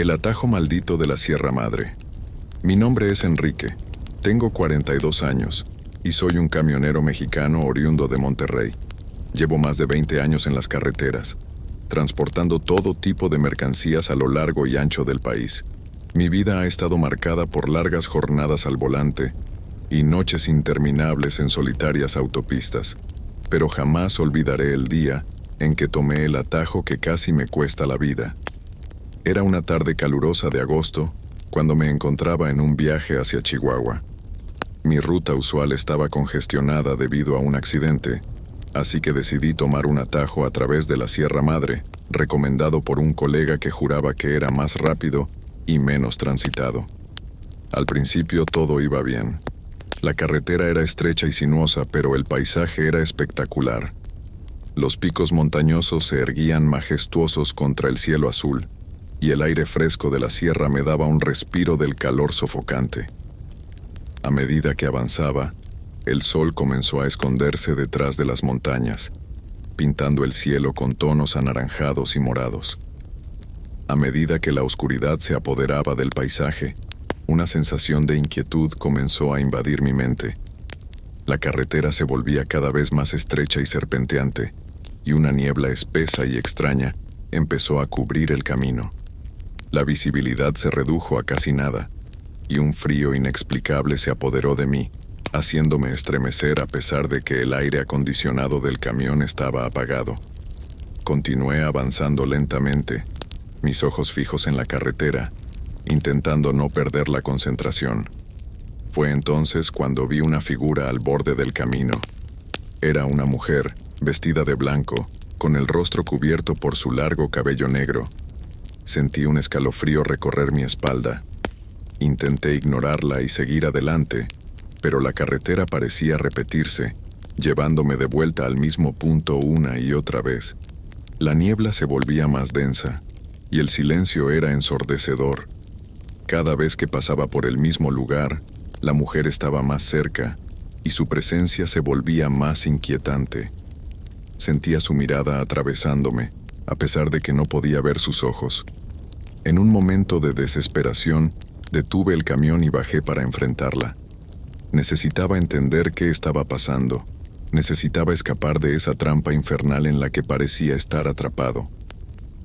El atajo maldito de la Sierra Madre. Mi nombre es Enrique, tengo 42 años y soy un camionero mexicano oriundo de Monterrey. Llevo más de 20 años en las carreteras, transportando todo tipo de mercancías a lo largo y ancho del país. Mi vida ha estado marcada por largas jornadas al volante y noches interminables en solitarias autopistas, pero jamás olvidaré el día en que tomé el atajo que casi me cuesta la vida. Era una tarde calurosa de agosto, cuando me encontraba en un viaje hacia Chihuahua. Mi ruta usual estaba congestionada debido a un accidente, así que decidí tomar un atajo a través de la Sierra Madre, recomendado por un colega que juraba que era más rápido y menos transitado. Al principio todo iba bien. La carretera era estrecha y sinuosa, pero el paisaje era espectacular. Los picos montañosos se erguían majestuosos contra el cielo azul, y el aire fresco de la sierra me daba un respiro del calor sofocante. A medida que avanzaba, el sol comenzó a esconderse detrás de las montañas, pintando el cielo con tonos anaranjados y morados. A medida que la oscuridad se apoderaba del paisaje, una sensación de inquietud comenzó a invadir mi mente. La carretera se volvía cada vez más estrecha y serpenteante, y una niebla espesa y extraña empezó a cubrir el camino. La visibilidad se redujo a casi nada, y un frío inexplicable se apoderó de mí, haciéndome estremecer a pesar de que el aire acondicionado del camión estaba apagado. Continué avanzando lentamente, mis ojos fijos en la carretera, intentando no perder la concentración. Fue entonces cuando vi una figura al borde del camino. Era una mujer, vestida de blanco, con el rostro cubierto por su largo cabello negro. Sentí un escalofrío recorrer mi espalda. Intenté ignorarla y seguir adelante, pero la carretera parecía repetirse, llevándome de vuelta al mismo punto una y otra vez. La niebla se volvía más densa, y el silencio era ensordecedor. Cada vez que pasaba por el mismo lugar, la mujer estaba más cerca, y su presencia se volvía más inquietante. Sentía su mirada atravesándome, a pesar de que no podía ver sus ojos. En un momento de desesperación, detuve el camión y bajé para enfrentarla. Necesitaba entender qué estaba pasando. Necesitaba escapar de esa trampa infernal en la que parecía estar atrapado.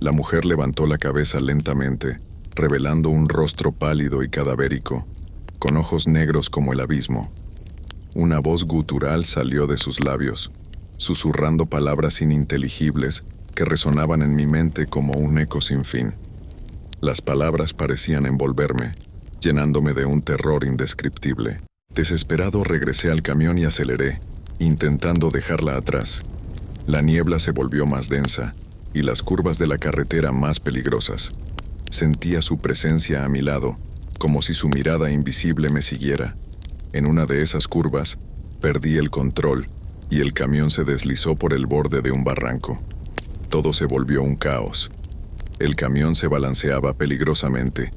La mujer levantó la cabeza lentamente, revelando un rostro pálido y cadavérico, con ojos negros como el abismo. Una voz gutural salió de sus labios, susurrando palabras ininteligibles que resonaban en mi mente como un eco sin fin. Las palabras parecían envolverme, llenándome de un terror indescriptible. Desesperado regresé al camión y aceleré, intentando dejarla atrás. La niebla se volvió más densa y las curvas de la carretera más peligrosas. Sentía su presencia a mi lado, como si su mirada invisible me siguiera. En una de esas curvas, perdí el control y el camión se deslizó por el borde de un barranco. Todo se volvió un caos. El camión se balanceaba peligrosamente,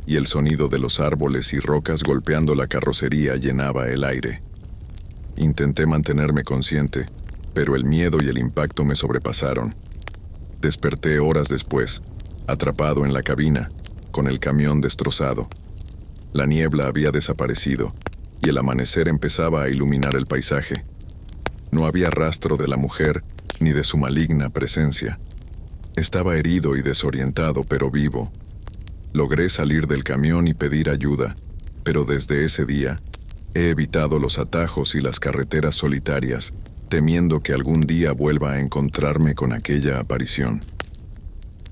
y el sonido de los árboles y rocas golpeando la carrocería llenaba el aire. Intenté mantenerme consciente, pero el miedo y el impacto me sobrepasaron. Desperté horas después, atrapado en la cabina, con el camión destrozado. La niebla había desaparecido, y el amanecer empezaba a iluminar el paisaje. No había rastro de la mujer, ni de su maligna presencia. Estaba herido y desorientado, pero vivo. Logré salir del camión y pedir ayuda, pero desde ese día he evitado los atajos y las carreteras solitarias, temiendo que algún día vuelva a encontrarme con aquella aparición.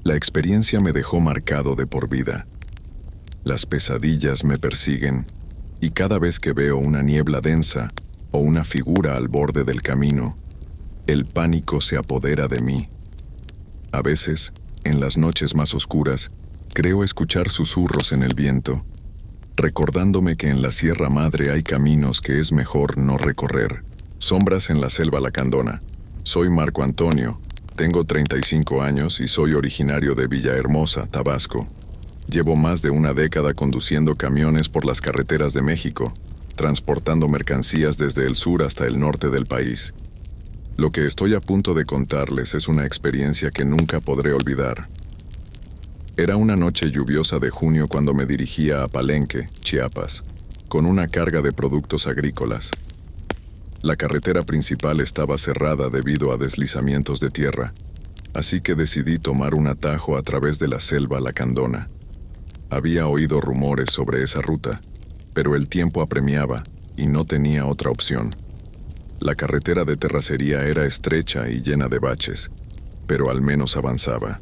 La experiencia me dejó marcado de por vida. Las pesadillas me persiguen, y cada vez que veo una niebla densa o una figura al borde del camino, el pánico se apodera de mí. A veces, en las noches más oscuras, creo escuchar susurros en el viento, recordándome que en la Sierra Madre hay caminos que es mejor no recorrer. Sombras en la selva lacandona. Soy Marco Antonio, tengo 35 años y soy originario de Villahermosa, Tabasco. Llevo más de una década conduciendo camiones por las carreteras de México, transportando mercancías desde el sur hasta el norte del país. Lo que estoy a punto de contarles es una experiencia que nunca podré olvidar. Era una noche lluviosa de junio cuando me dirigía a Palenque, Chiapas, con una carga de productos agrícolas. La carretera principal estaba cerrada debido a deslizamientos de tierra, así que decidí tomar un atajo a través de la selva lacandona. Había oído rumores sobre esa ruta, pero el tiempo apremiaba y no tenía otra opción. La carretera de terracería era estrecha y llena de baches, pero al menos avanzaba.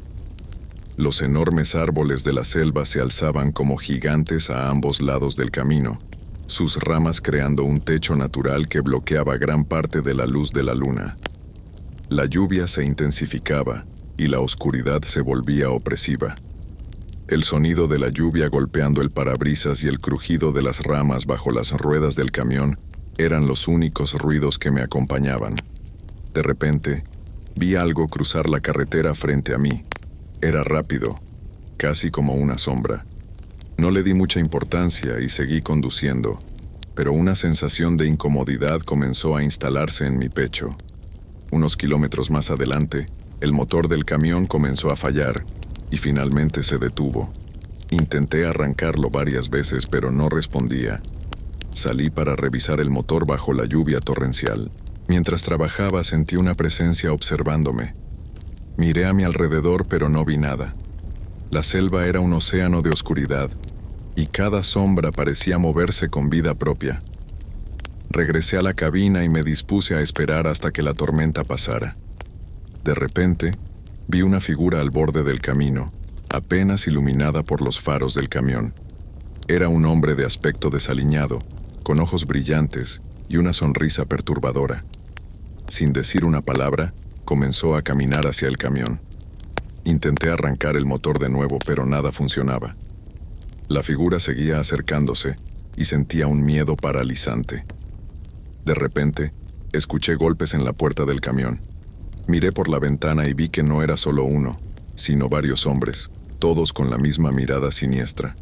Los enormes árboles de la selva se alzaban como gigantes a ambos lados del camino, sus ramas creando un techo natural que bloqueaba gran parte de la luz de la luna. La lluvia se intensificaba y la oscuridad se volvía opresiva. El sonido de la lluvia golpeando el parabrisas y el crujido de las ramas bajo las ruedas del camión eran los únicos ruidos que me acompañaban. De repente, vi algo cruzar la carretera frente a mí. Era rápido, casi como una sombra. No le di mucha importancia y seguí conduciendo, pero una sensación de incomodidad comenzó a instalarse en mi pecho. Unos kilómetros más adelante, el motor del camión comenzó a fallar y finalmente se detuvo. Intenté arrancarlo varias veces, pero no respondía. Salí para revisar el motor bajo la lluvia torrencial. Mientras trabajaba, sentí una presencia observándome. Miré a mi alrededor, pero no vi nada. La selva era un océano de oscuridad, y cada sombra parecía moverse con vida propia. Regresé a la cabina y me dispuse a esperar hasta que la tormenta pasara. De repente, vi una figura al borde del camino, apenas iluminada por los faros del camión. Era un hombre de aspecto desaliñado, con ojos brillantes y una sonrisa perturbadora. Sin decir una palabra, comenzó a caminar hacia el camión. Intenté arrancar el motor de nuevo, pero nada funcionaba. La figura seguía acercándose y sentía un miedo paralizante. De repente, escuché golpes en la puerta del camión. Miré por la ventana y vi que no era solo uno, sino varios hombres, todos con la misma mirada siniestra.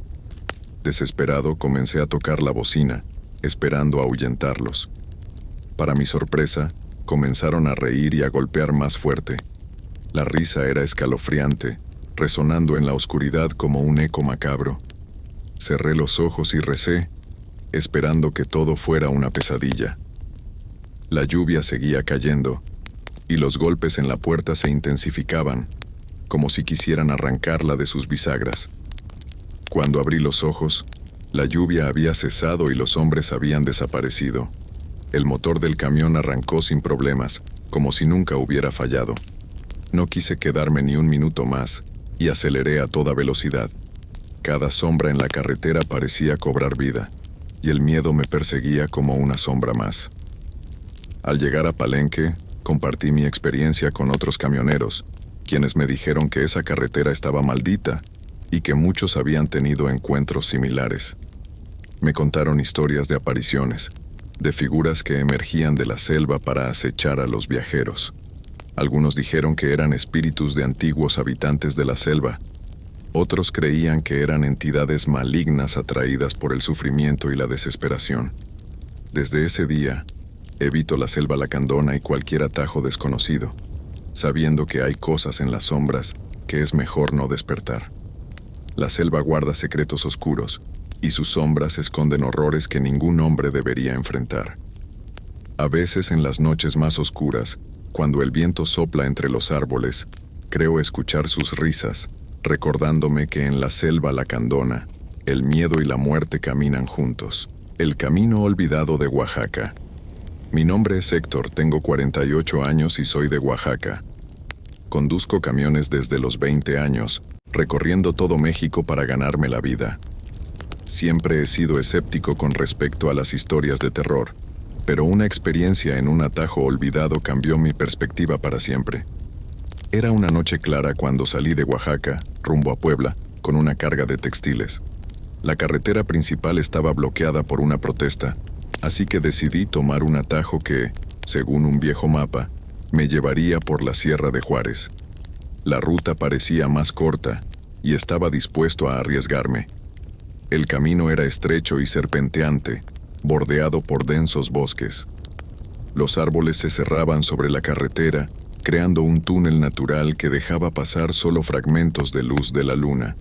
Desesperado, comencé a tocar la bocina, esperando ahuyentarlos. Para mi sorpresa, comenzaron a reír y a golpear más fuerte. La risa era escalofriante, resonando en la oscuridad como un eco macabro. Cerré los ojos y recé, esperando que todo fuera una pesadilla. La lluvia seguía cayendo, y los golpes en la puerta se intensificaban, como si quisieran arrancarla de sus bisagras. Cuando abrí los ojos, la lluvia había cesado y los hombres habían desaparecido. El motor del camión arrancó sin problemas, como si nunca hubiera fallado. No quise quedarme ni un minuto más, y aceleré a toda velocidad. Cada sombra en la carretera parecía cobrar vida, y el miedo me perseguía como una sombra más. Al llegar a Palenque, compartí mi experiencia con otros camioneros, quienes me dijeron que esa carretera estaba maldita y que muchos habían tenido encuentros similares. Me contaron historias de apariciones, de figuras que emergían de la selva para acechar a los viajeros. Algunos dijeron que eran espíritus de antiguos habitantes de la selva. Otros creían que eran entidades malignas atraídas por el sufrimiento y la desesperación. Desde ese día, evito la selva lacandona y cualquier atajo desconocido, sabiendo que hay cosas en las sombras que es mejor no despertar. La selva guarda secretos oscuros, y sus sombras esconden horrores que ningún hombre debería enfrentar. A veces en las noches más oscuras, cuando el viento sopla entre los árboles, creo escuchar sus risas, recordándome que en la selva lacandona, el miedo y la muerte caminan juntos. El camino olvidado de Oaxaca. Mi nombre es Héctor, tengo 48 años y soy de Oaxaca. Conduzco camiones desde los 20 años, recorriendo todo México para ganarme la vida. Siempre he sido escéptico con respecto a las historias de terror, pero una experiencia en un atajo olvidado cambió mi perspectiva para siempre. Era una noche clara cuando salí de Oaxaca, rumbo a Puebla, con una carga de textiles. La carretera principal estaba bloqueada por una protesta, así que decidí tomar un atajo que, según un viejo mapa, me llevaría por la Sierra de Juárez. La ruta parecía más corta, y estaba dispuesto a arriesgarme. El camino era estrecho y serpenteante, bordeado por densos bosques. Los árboles se cerraban sobre la carretera, creando un túnel natural que dejaba pasar solo fragmentos de luz de la luna.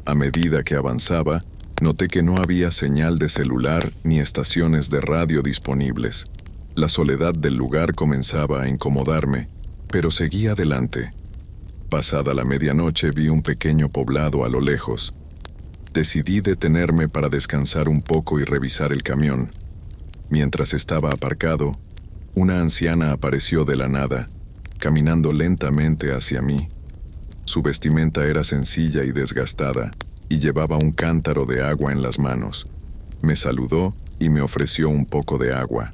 A medida que avanzaba, noté que no había señal de celular ni estaciones de radio disponibles. La soledad del lugar comenzaba a incomodarme, pero seguí adelante. Pasada la medianoche vi un pequeño poblado a lo lejos. Decidí detenerme para descansar un poco y revisar el camión. Mientras estaba aparcado, una anciana apareció de la nada, caminando lentamente hacia mí. Su vestimenta era sencilla y desgastada, y llevaba un cántaro de agua en las manos. Me saludó y me ofreció un poco de agua.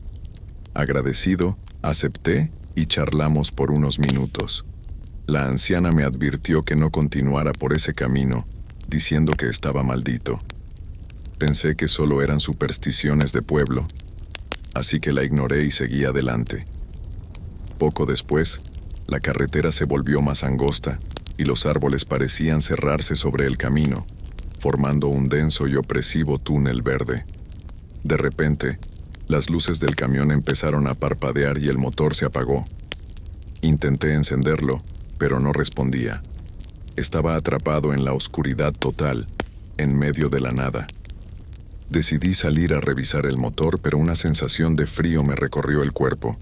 Agradecido, acepté y charlamos por unos minutos. La anciana me advirtió que no continuara por ese camino, diciendo que estaba maldito. Pensé que solo eran supersticiones de pueblo, así que la ignoré y seguí adelante. Poco después, la carretera se volvió más angosta y los árboles parecían cerrarse sobre el camino, formando un denso y opresivo túnel verde. De repente, las luces del camión empezaron a parpadear y el motor se apagó. Intenté encenderlo, pero no respondía. Estaba atrapado en la oscuridad total, en medio de la nada. Decidí salir a revisar el motor, pero una sensación de frío me recorrió el cuerpo.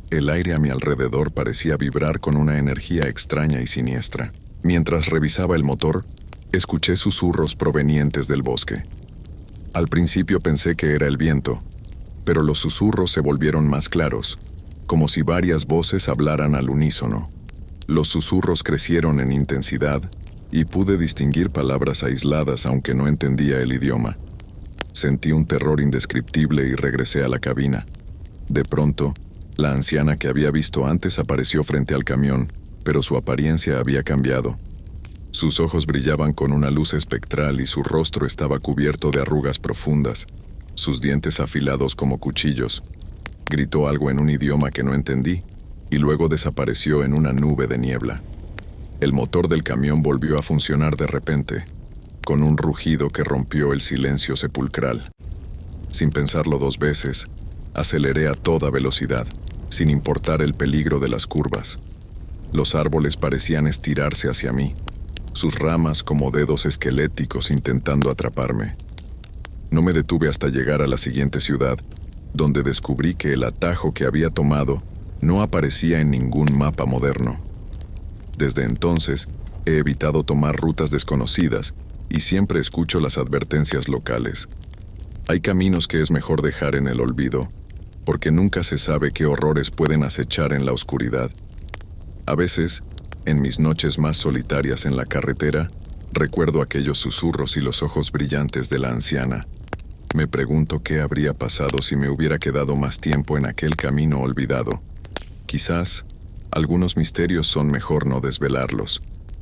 El aire a mi alrededor parecía vibrar con una energía extraña y siniestra. Mientras revisaba el motor, escuché susurros provenientes del bosque. Al principio pensé que era el viento, pero los susurros se volvieron más claros, como si varias voces hablaran al unísono. Los susurros crecieron en intensidad y pude distinguir palabras aisladas aunque no entendía el idioma. Sentí un terror indescriptible y regresé a la cabina. De pronto, la anciana que había visto antes apareció frente al camión, pero su apariencia había cambiado. Sus ojos brillaban con una luz espectral y su rostro estaba cubierto de arrugas profundas, sus dientes afilados como cuchillos. Gritó algo en un idioma que no entendí, y luego desapareció en una nube de niebla. El motor del camión volvió a funcionar de repente, con un rugido que rompió el silencio sepulcral. Sin pensarlo dos veces, aceleré a toda velocidad, sin importar el peligro de las curvas. Los árboles parecían estirarse hacia mí, sus ramas como dedos esqueléticos intentando atraparme. No me detuve hasta llegar a la siguiente ciudad, donde descubrí que el atajo que había tomado no aparecía en ningún mapa moderno. Desde entonces, he evitado tomar rutas desconocidas y siempre escucho las advertencias locales. Hay caminos que es mejor dejar en el olvido, porque nunca se sabe qué horrores pueden acechar en la oscuridad. A veces, en mis noches más solitarias en la carretera, recuerdo aquellos susurros y los ojos brillantes de la anciana. Me pregunto qué habría pasado si me hubiera quedado más tiempo en aquel camino olvidado. Quizás, algunos misterios son mejor no desvelarlos,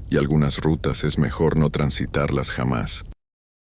y algunas rutas es mejor no transitarlas jamás.